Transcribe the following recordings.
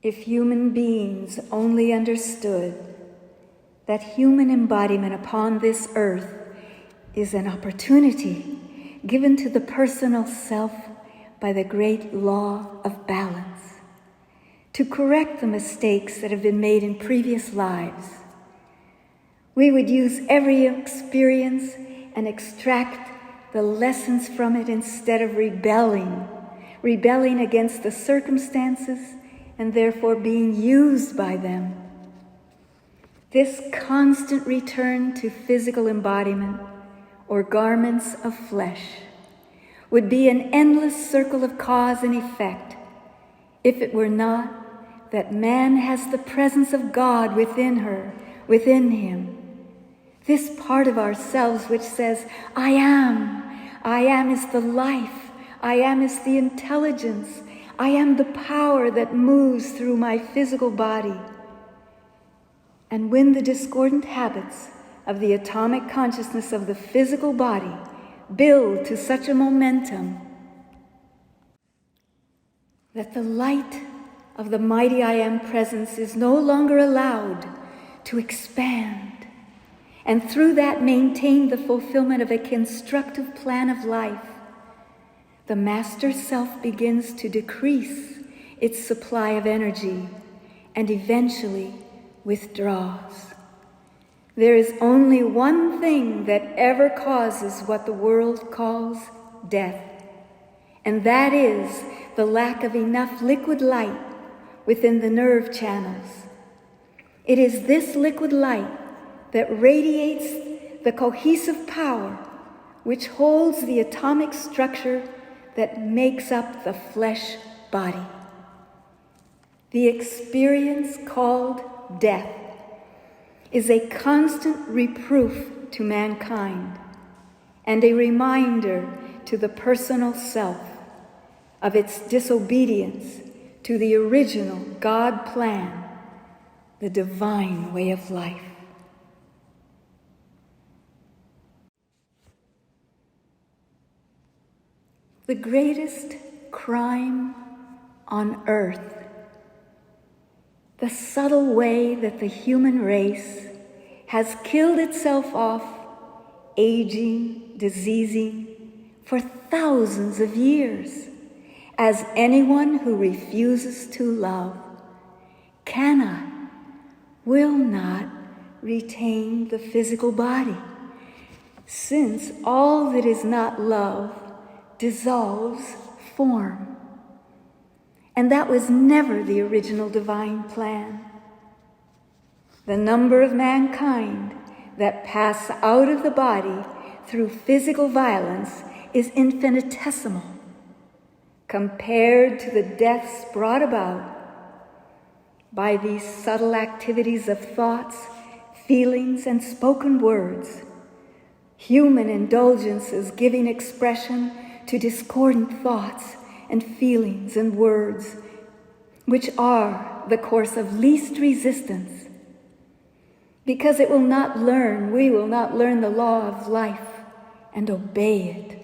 If human beings only understood that human embodiment upon this earth is an opportunity given to the personal self by the great law of balance, to correct the mistakes that have been made in previous lives, we would use every experience and extract the lessons from it instead of rebelling against the circumstances and therefore being used by them. This constant return to physical embodiment or garments of flesh would be an endless circle of cause and effect if it were not that man has the presence of God within him. This part of ourselves which says, I am is the life, I am is the intelligence, I am the power that moves through my physical body. And when the discordant habits of the atomic consciousness of the physical body build to such a momentum that the light of the mighty I Am presence is no longer allowed to expand, and through that maintain the fulfillment of a constructive plan of life, the master self begins to decrease its supply of energy and eventually withdraws. There is only one thing that ever causes what the world calls death, and that is the lack of enough liquid light within the nerve channels. It is this liquid light that radiates the cohesive power which holds the atomic structure that makes up the flesh body. The experience called death is a constant reproof to mankind and a reminder to the personal self of its disobedience to the original God plan, the divine way of life. The greatest crime on earth, the subtle way that the human race has killed itself off, aging, diseasing, for thousands of years, as anyone who refuses to love cannot, will not retain the physical body, since all that is not love dissolves form. And that was never the original divine plan. The number of mankind that pass out of the body through physical violence is infinitesimal compared to the deaths brought about by these subtle activities of thoughts, feelings, and spoken words, human indulgences giving expression to discordant thoughts and feelings and words, which are the course of least resistance. Because we will not learn the law of life and obey it.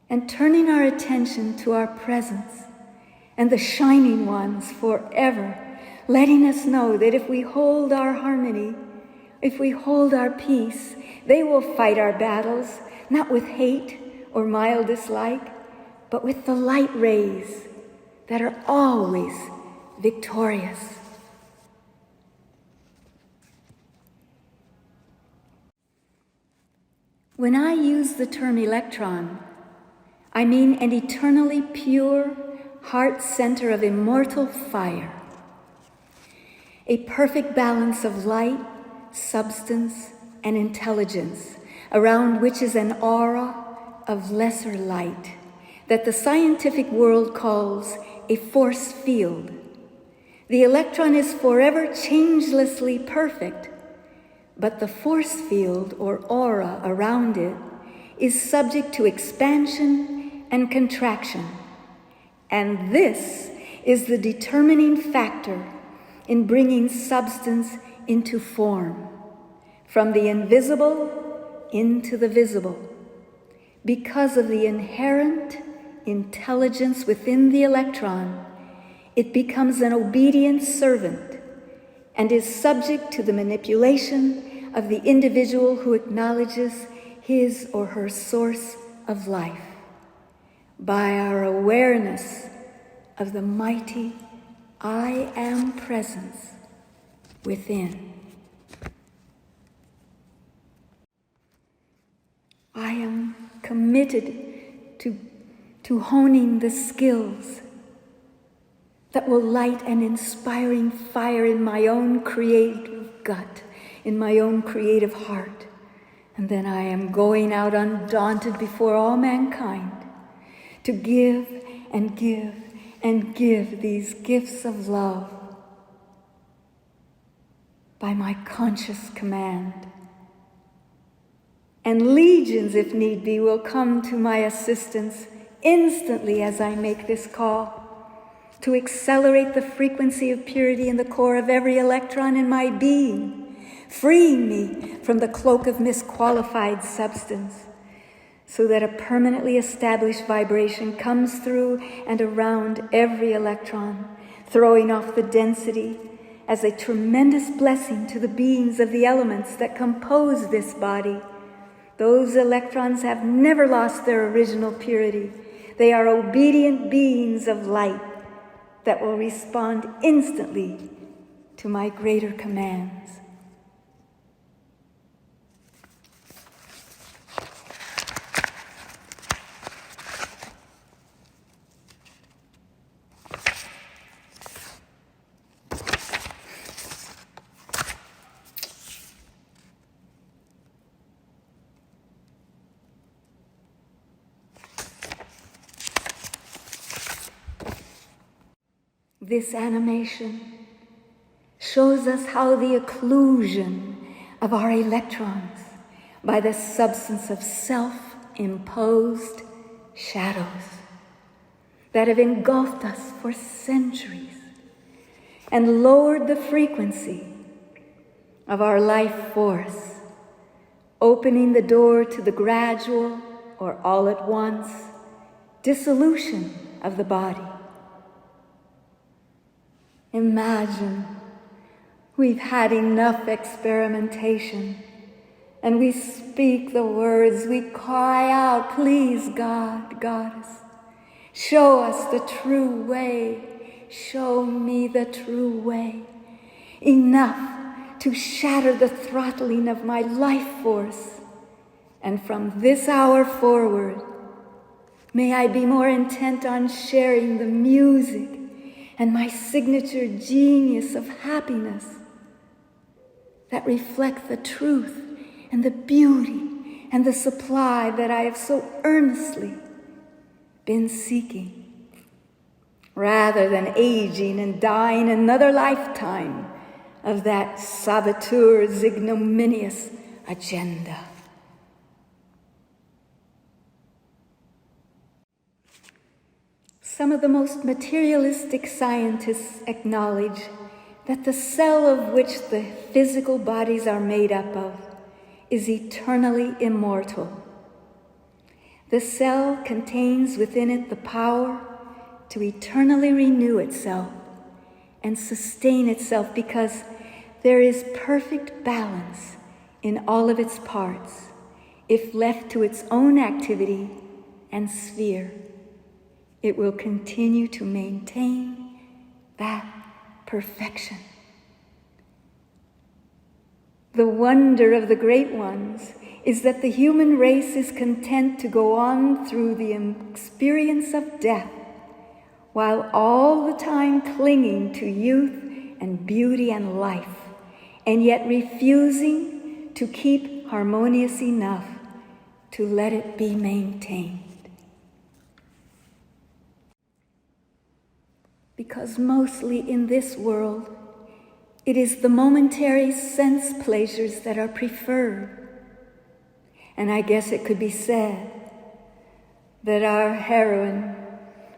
And turning our attention to our presence and the shining ones forever, letting us know that if we hold our harmony, if we hold our peace, they will fight our battles, not with hate or mild dislike, but with the light rays that are always victorious. When I use the term electron, I mean an eternally pure heart center of immortal fire, a perfect balance of light, substance, and intelligence, around which is an aura of lesser light that the scientific world calls a force field. The electron is forever changelessly perfect, but the force field or aura around it is subject to expansion and contraction. And this is the determining factor in bringing substance into form, from the invisible into the visible, because of the inherent intelligence within the electron. it becomes an obedient servant and is subject to the manipulation of the individual who acknowledges his or her source of life by our awareness of the mighty I Am presence within. I am committed to honing the skills that will light an inspiring fire in my own creative gut, in my own creative heart. And then I am going out undaunted before all mankind to give and give and give these gifts of love by my conscious command. And legions, if need be, will come to my assistance instantly as I make this call to accelerate the frequency of purity in the core of every electron in my being, freeing me from the cloak of misqualified substance, so that a permanently established vibration comes through and around every electron, throwing off the density as a tremendous blessing to the beings of the elements that compose this body. Those electrons have never lost their original purity. They are obedient beings of light that will respond instantly to my greater commands. This animation shows us how the occlusion of our electrons by the substance of self-imposed shadows that have engulfed us for centuries and lowered the frequency of our life force, opening the door to the gradual or all at once dissolution of the body. Imagine we've had enough experimentation and we speak the words, we cry out, please God, Goddess, show us the true way, show me the true way. Enough to shatter the throttling of my life force. And from this hour forward, may I be more intent on sharing the music and my signature genius of happiness that reflect the truth and the beauty and the supply that I have so earnestly been seeking, rather than aging and dying another lifetime of that saboteur's ignominious agenda. Some of the most materialistic scientists acknowledge that the cell of which the physical bodies are made up of is eternally immortal. The cell contains within it the power to eternally renew itself and sustain itself because there is perfect balance in all of its parts if left to its own activity and sphere. It will continue to maintain that perfection. The wonder of the great ones is that the human race is content to go on through the experience of death, while all the time clinging to youth and beauty and life, and yet refusing to keep harmonious enough to let it be maintained. Because mostly in this world, it is the momentary sense pleasures that are preferred. And I guess it could be said that our heroine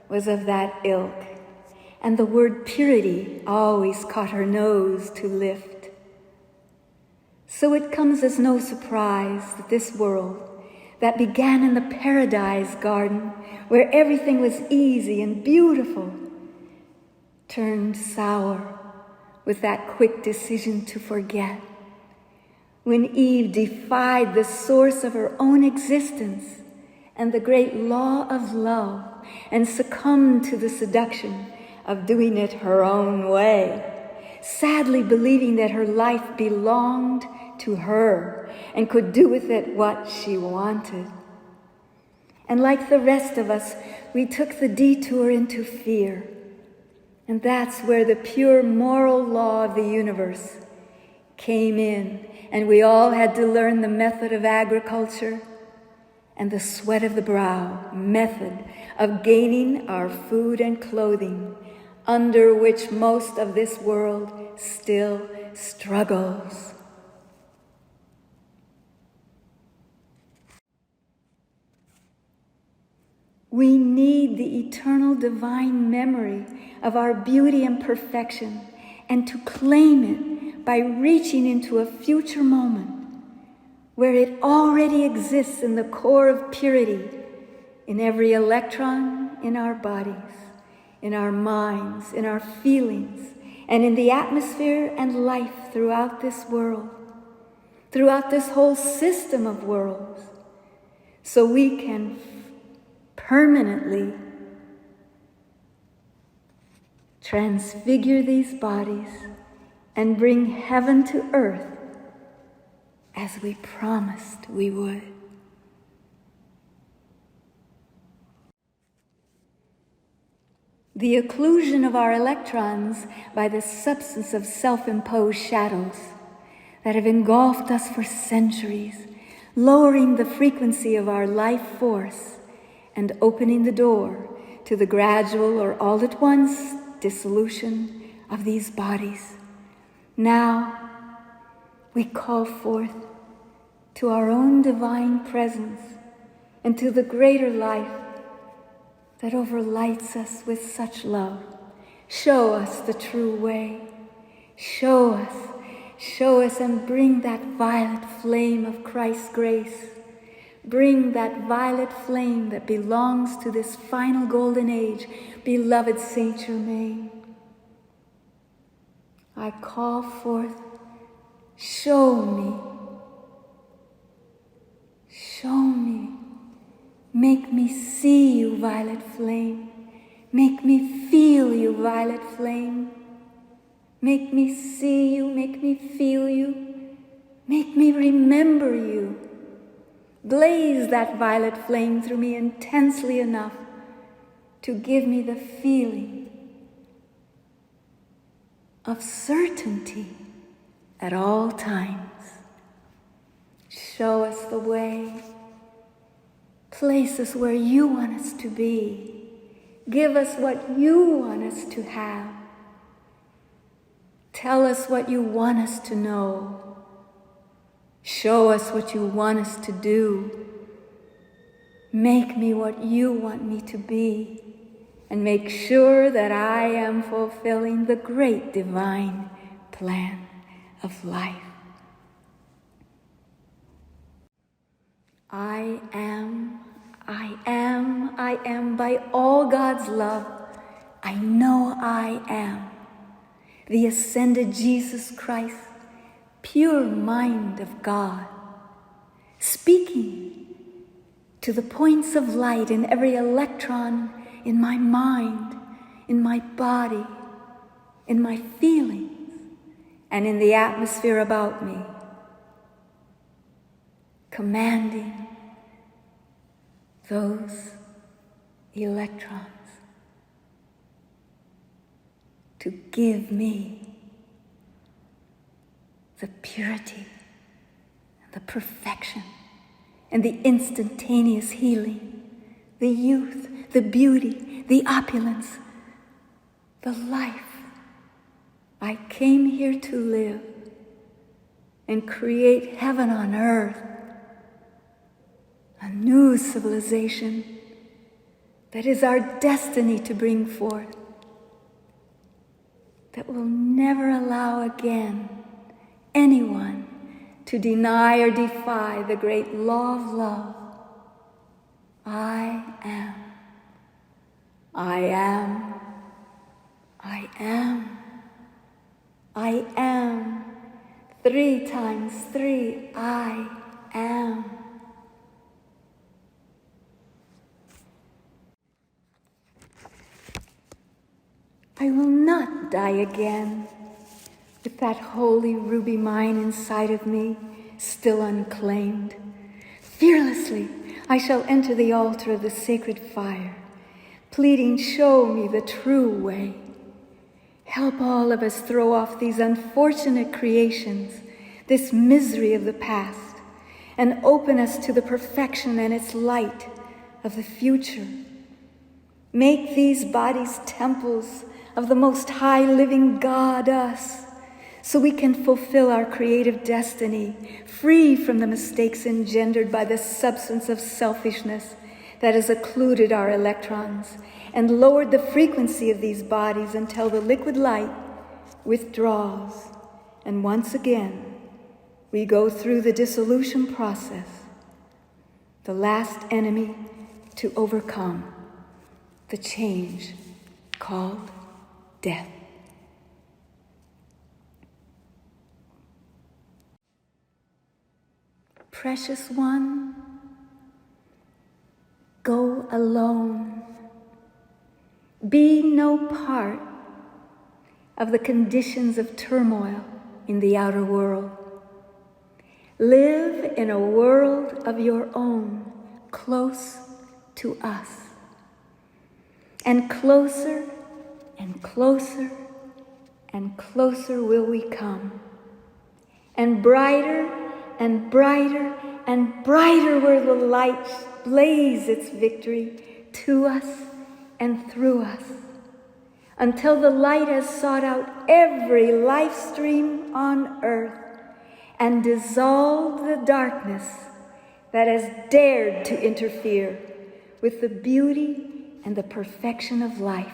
was of that ilk, and the word purity always caught her nose to lift. So it comes as no surprise that this world, that began in the paradise garden, where everything was easy and beautiful, turned sour with that quick decision to forget. When Eve defied the source of her own existence and the great law of love and succumbed to the seduction of doing it her own way, sadly believing that her life belonged to her and could do with it what she wanted. And like the rest of us, we took the detour into fear. And that's where the pure moral law of the universe came in, and we all had to learn the method of agriculture and the sweat of the brow method of gaining our food and clothing, under which most of this world still struggles. We need the eternal divine memory of our beauty and perfection, and to claim it by reaching into a future moment where it already exists in the core of purity, in every electron in our bodies, in our minds, in our feelings, and in the atmosphere and life throughout this world, throughout this whole system of worlds, so we can permanently transfigure these bodies and bring heaven to earth as we promised we would. The occlusion of our electrons by the substance of self-imposed shadows that have engulfed us for centuries, lowering the frequency of our life force and opening the door to the gradual or all-at-once dissolution of these bodies. Now we call forth to our own divine presence and to the greater life that overlights us with such love. Show us the true way. Show us and bring that violet flame of Christ's grace. Bring that violet flame that belongs to this final golden age, beloved Saint Germain. I call forth, show me. Show me. Make me see you, violet flame. Make me feel you, violet flame. Make me see you, make me feel you. Make me remember you. Blaze that violet flame through me intensely enough to give me the feeling of certainty at all times. Show us the way. Place us where you want us to be. Give us what you want us to have. Tell us what you want us to know. Show us what you want us to do. Make me what you want me to be, and make sure that I am fulfilling the great divine plan of life. I am by all God's love. I know I am the ascended Jesus Christ, pure mind of God, speaking to the points of light in every electron in my mind, in my body, in my feelings, and in the atmosphere about me, commanding those electrons to give me the purity and the perfection and the instantaneous healing, the youth, the beauty, the opulence, the life I came here to live and create heaven on earth, a new civilization that is our destiny to bring forth, that will never allow again anyone to deny or defy the great law of love. I am. I am. I am. 3 times 3, I am. I will not die again with that holy ruby mine inside of me, still unclaimed. Fearlessly, I shall enter the altar of the sacred fire, pleading, show me the true way. Help all of us throw off these unfortunate creations, this misery of the past, and open us to the perfection and its light of the future. Make these bodies temples of the Most High Living God, us, so we can fulfill our creative destiny, free from the mistakes engendered by the substance of selfishness that has occluded our electrons and lowered the frequency of these bodies until the liquid light withdraws. And once again, we go through the dissolution process, the last enemy to overcome, the change called death. Precious one, go alone. Be no part of the conditions of turmoil in the outer world. Live in a world of your own, close to us. And closer and closer and closer will we come. And brighter and brighter and brighter will the light blaze its victory to us and through us, until the light has sought out every life stream on earth and dissolved the darkness that has dared to interfere with the beauty and the perfection of life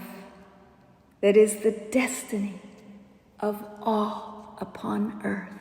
that is the destiny of all upon earth.